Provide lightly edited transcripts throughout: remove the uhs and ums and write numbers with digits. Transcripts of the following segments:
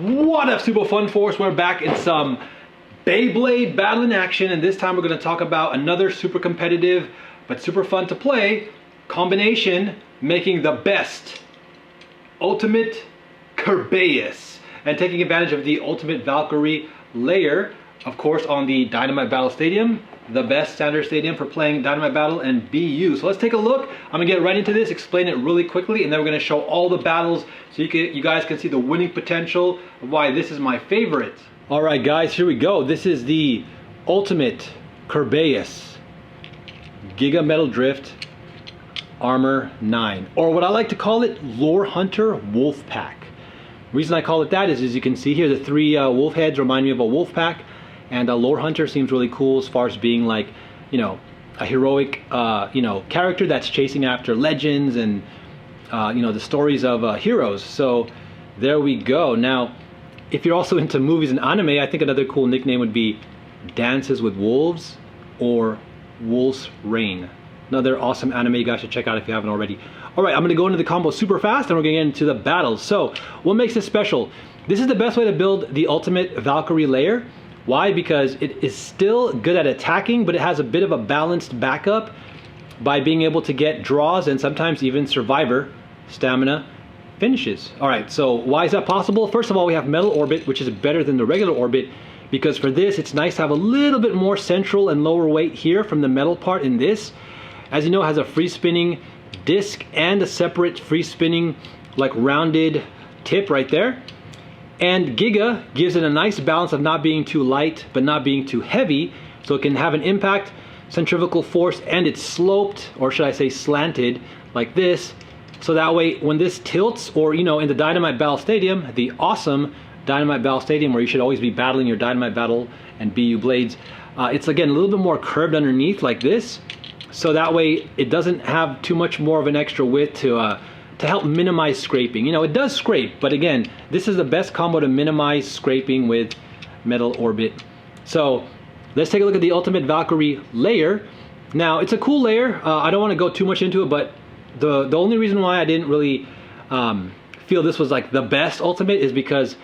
What up, Super Fun Force? We're back in some Beyblade battle in action, and this time we're going to talk about another super competitive but super fun to play combination, making the best ultimate Kerbeus and taking advantage of the ultimate Valkyrie layer, of course, on the Dynamite Battle Stadium, the best standard stadium for playing Dynamite Battle and BU. So let's take a look. I'm gonna get right into this, explain it really quickly, and then we're gonna show all the battles so you guys can see the winning potential of why this is my favorite. All right, guys, here we go. This is the ultimate Kerbeus Giga Metal Drift Armor 9, or what I like to call it, Lorehunter Wolfpack. The reason I call it that is, as you can see here, the three wolf heads remind me of a wolf pack. And Lorehunter seems really cool as far as being like, you know, a heroic, character that's chasing after legends and, the stories of heroes. So there we go. Now, if you're also into movies and anime, I think another cool nickname would be Dances with Wolves or Wolf's Reign. Another awesome anime you guys should check out if you haven't already. All right, I'm gonna go into the combo super fast and we're gonna get into the battles. So what makes this special? This is the best way to build the ultimate Valkyrie layer. Why? Because it is still good at attacking, but it has a bit of a balanced backup by being able to get draws and sometimes even survivor stamina finishes. All right, so why is that possible? First of all, we have metal orbit, which is better than the regular orbit, because for this, it's nice to have a little bit more central and lower weight here from the metal part in this. As you know, it has a free spinning disc and a separate free spinning, like rounded tip right there. And Giga gives it a nice balance of not being too light, but not being too heavy, so it can have an impact, centrifugal force, and it's sloped, or should I say slanted, like this. So that way, when this tilts, or in the Dynamite Battle Stadium, the awesome Dynamite Battle Stadium, where you should always be battling your Dynamite Battle and BU blades, it's again a little bit more curved underneath, like this. So that way, it doesn't have too much more of an extra width to help minimize scraping. It does scrape, but again, this is the best combo to minimize scraping with metal orbit. So let's take a look at the ultimate Valkyrie layer. Now, it's a cool layer. I don't want to go too much into it, but the only reason why I didn't really feel this was like the best ultimate is because,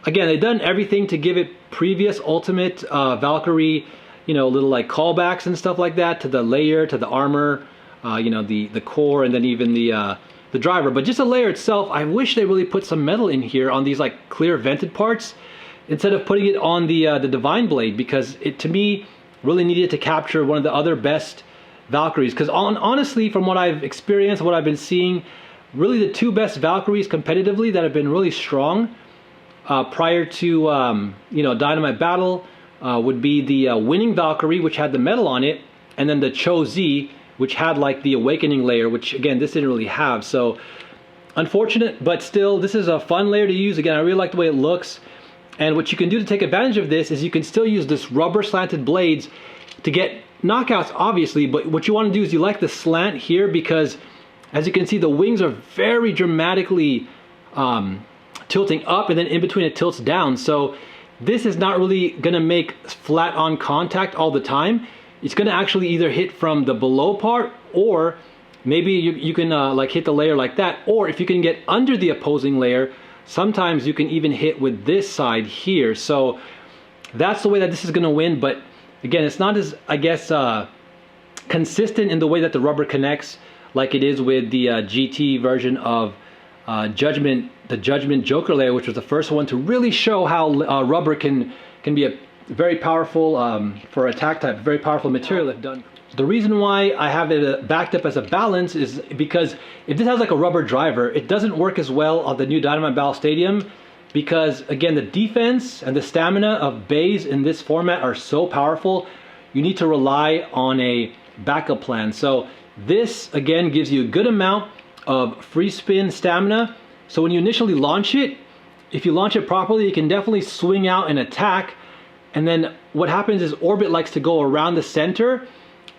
again, they've done everything to give it previous ultimate Valkyrie, little like callbacks and stuff like that to the layer, to the armor, the core, and then even the driver. But just the layer itself, I wish they really put some metal in here on these like clear vented parts instead of putting it on the Divine Blade, because it, to me, really needed to capture one of the other best Valkyries. Because honestly, from what I've experienced, what I've been seeing, really the two best Valkyries competitively that have been really strong prior to Dynamite Battle would be the winning Valkyrie, which had the metal on it, and then the Cho-Z, which had like the awakening layer, which again, this didn't really have. So unfortunate, but still, this is a fun layer to use. Again, I really like the way it looks. And what you can do to take advantage of this is you can still use this rubber slanted blades to get knockouts, obviously, but what you want to do is you like the slant here, because as you can see, the wings are very dramatically tilting up, and then in between it tilts down. So this is not really gonna make flat on contact all the time. It's going to actually either hit from the below part, or maybe you can like hit the layer like that, or if you can get under the opposing layer, sometimes you can even hit with this side here. So that's the way that this is going to win. But again, it's not as, I guess, consistent in the way that the rubber connects like it is with the GT version of the Judgment Joker layer, which was the first one to really show how rubber can be a very powerful, for attack type, very powerful material if done. The reason why I have it backed up as a balance is because if this has like a rubber driver, it doesn't work as well on the new Dynamite Battle Stadium, because again, the defense and the stamina of bays in this format are so powerful, you need to rely on a backup plan. So this again gives you a good amount of free spin stamina. So when you initially launch it, if you launch it properly, you can definitely swing out and attack. And then what happens is orbit likes to go around the center,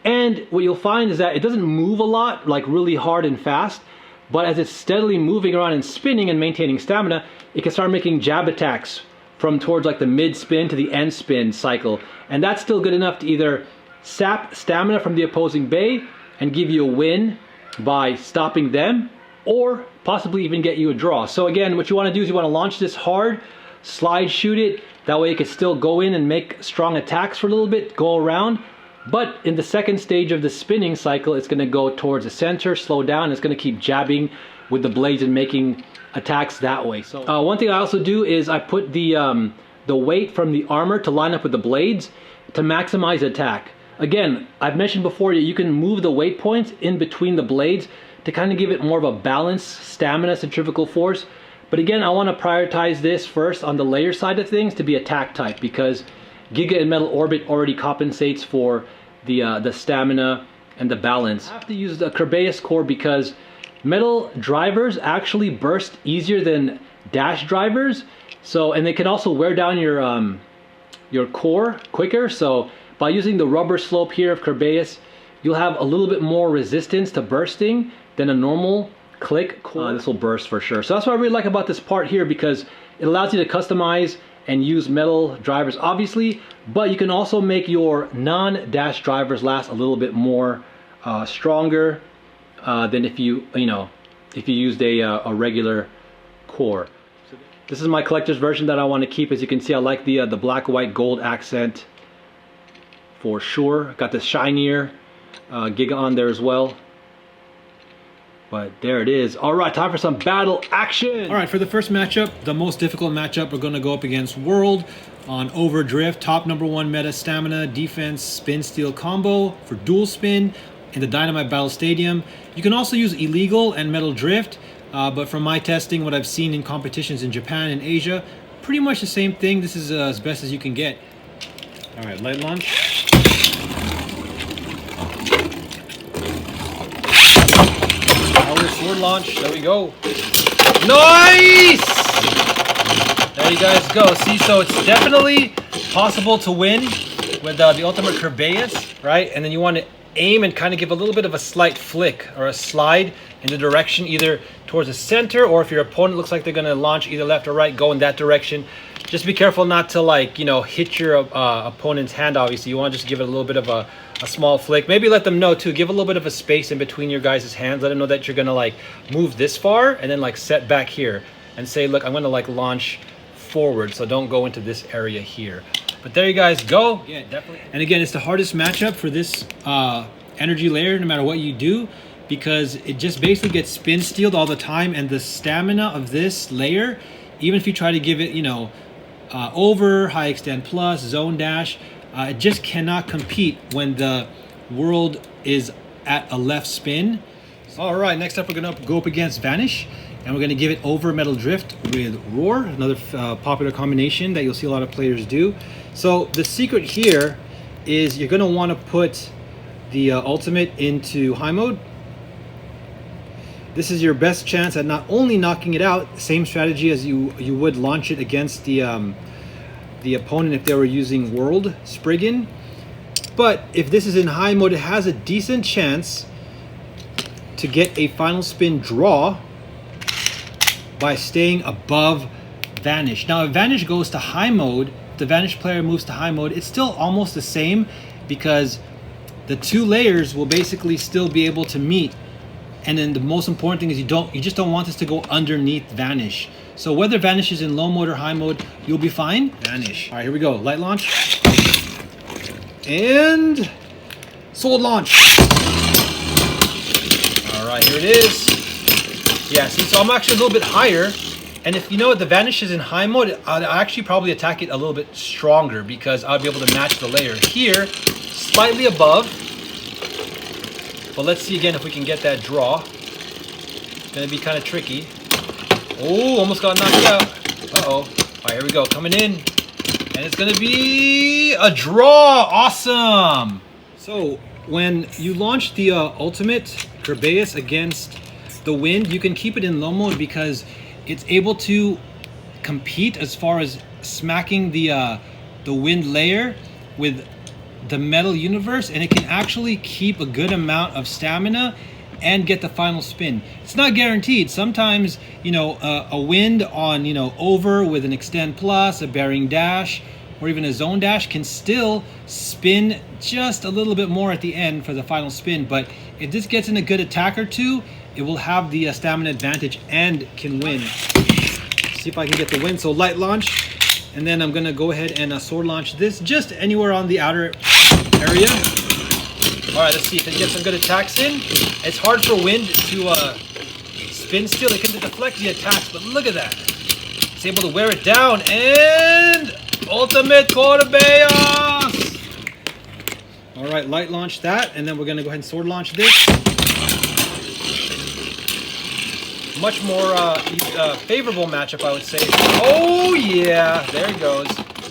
and what you'll find is that it doesn't move a lot, like really hard and fast, but as it's steadily moving around and spinning and maintaining stamina, it can start making jab attacks from towards like the mid spin to the end spin cycle. And that's still good enough to either sap stamina from the opposing bay and give you a win by stopping them, or possibly even get you a draw. So again, what you want to do is you want to launch this hard, slide shoot it. That way it can still go in and make strong attacks for a little bit, go around. But in the second stage of the spinning cycle, it's going to go towards the center, slow down. It's going to keep jabbing with the blades and making attacks that way. So one thing I also do is I put the weight from the armor to line up with the blades to maximize attack. Again, I've mentioned before that you can move the weight points in between the blades to kind of give it more of a balanced stamina centrifugal force. But again, I want to prioritize this first on the layer side of things to be attack type, because Giga and Metal Orbit already compensates for the stamina and the balance. I have to use the Kerbeus core because metal drivers actually burst easier than dash drivers. So, and they can also wear down your core quicker. So by using the rubber slope here of Kerbeus, you'll have a little bit more resistance to bursting than a normal click core. This will burst for sure. So that's what I really like about this part here, because it allows you to customize and use metal drivers obviously, but you can also make your non-dash drivers last a little bit more stronger than if you used a regular core. This is my collector's version that I want to keep. As you can see, I like the black, white, gold accent for sure. Got the shinier Giga on there as well. But there it is. All right, time for some battle action. All right, for the first matchup, the most difficult matchup, we're going to go up against World on Overdrift. Top #1 meta stamina, defense, spin, steal combo for dual spin in the Dynamite Battle Stadium. You can also use illegal and metal drift, but from my testing, what I've seen in competitions in Japan and Asia, pretty much the same thing. This is as best as you can get. All right, light launch. Sword launch, there we go. Nice! There you guys go. See, so it's definitely possible to win with the ultimate Kerbeus, right? And then you want to aim and kind of give a little bit of a slight flick or a slide in the direction either towards the center, or if your opponent looks like they're going to launch either left or right, go in that direction. Just be careful not to, like, you know, hit your opponent's hand. Obviously, you want to just give it a little bit of a small flick. Maybe let them know too. Give a little bit of a space in between your guys' hands. Let them know that you're gonna like move this far and then like set back here and say, look, I'm gonna like launch forward, so don't go into this area here. But there you guys go. Yeah, definitely. And again, it's the hardest matchup for this energy layer, no matter what you do, because it just basically gets spin stealed all the time, and the stamina of this layer, even if you try to give it, you know, over, high extend plus, zone dash, it just cannot compete when the world is at a left spin. All right, next up we're gonna go up against Vanish, and we're gonna give it over Metal Drift with Roar, another popular combination that you'll see a lot of players do. So the secret here is you're gonna wanna put the ultimate into high mode. This is your best chance at not only knocking it out, same strategy as you would launch it against the opponent if they were using World Spriggan. But if this is in high mode, it has a decent chance to get a final spin draw by staying above Vanish. Now if Vanish goes to high mode, the Vanish player moves to high mode, it's still almost the same, because the two layers will basically still be able to meet. And then the most important thing is you just don't want this to go underneath Vanish. So whether Vanish is in low mode or high mode, you'll be fine. Vanish. All right, here we go. Light launch. And sword launch. All right, here it is. Yeah, see, so I'm actually a little bit higher. And if you know what, the Vanish is in high mode, I'd actually probably attack it a little bit stronger, because I'll be able to match the layer. Here, slightly above. But let's see again if we can get that draw. It's gonna be kind of tricky. Oh, almost got knocked out. Uh-oh. All right, here we go, coming in. And it's gonna be a draw, awesome. So when you launch the ultimate Kerbeus against the wind, you can keep it in low mode because it's able to compete as far as smacking the wind layer with the metal universe, and it can actually keep a good amount of stamina and get the final spin. It's not guaranteed. Sometimes, you know, a wind on, you know, over with an extend plus, a bearing dash, or even a zone dash can still spin just a little bit more at the end for the final spin. But if this gets in a good attack or two, it will have the stamina advantage and can win. See if I can get the win. So light launch. And then I'm gonna go ahead and sword launch this just anywhere on the outer area. All right, let's see if it gets some good attacks in. It's hard for wind to spin still. It can deflect the attacks, but look at that. It's able to wear it down, and ultimate Corbeos! All right, light launch that, and then we're gonna go ahead and sword launch this. Much more favorable matchup, I would say. Oh yeah, there he goes.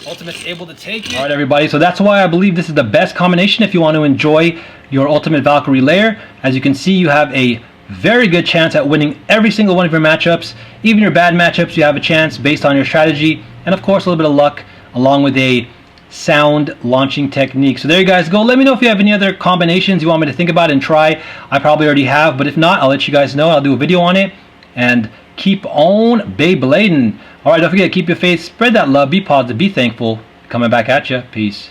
Ultimate's able to take it. All right, everybody, so that's why I believe this is the best combination if you want to enjoy your Ultimate Valkyrie lair. As you can see, you have a very good chance at winning every single one of your matchups. Even your bad matchups, you have a chance based on your strategy. And of course, a little bit of luck, along with a sound launching technique. So there you guys go. Let me know if you have any other combinations you want me to think about and try. I probably already have, but if not, I'll let you guys know. I'll do a video on it. And keep on Beyblading. All right, don't forget, keep your faith, spread that love, be positive, be thankful. Coming back at you. Peace.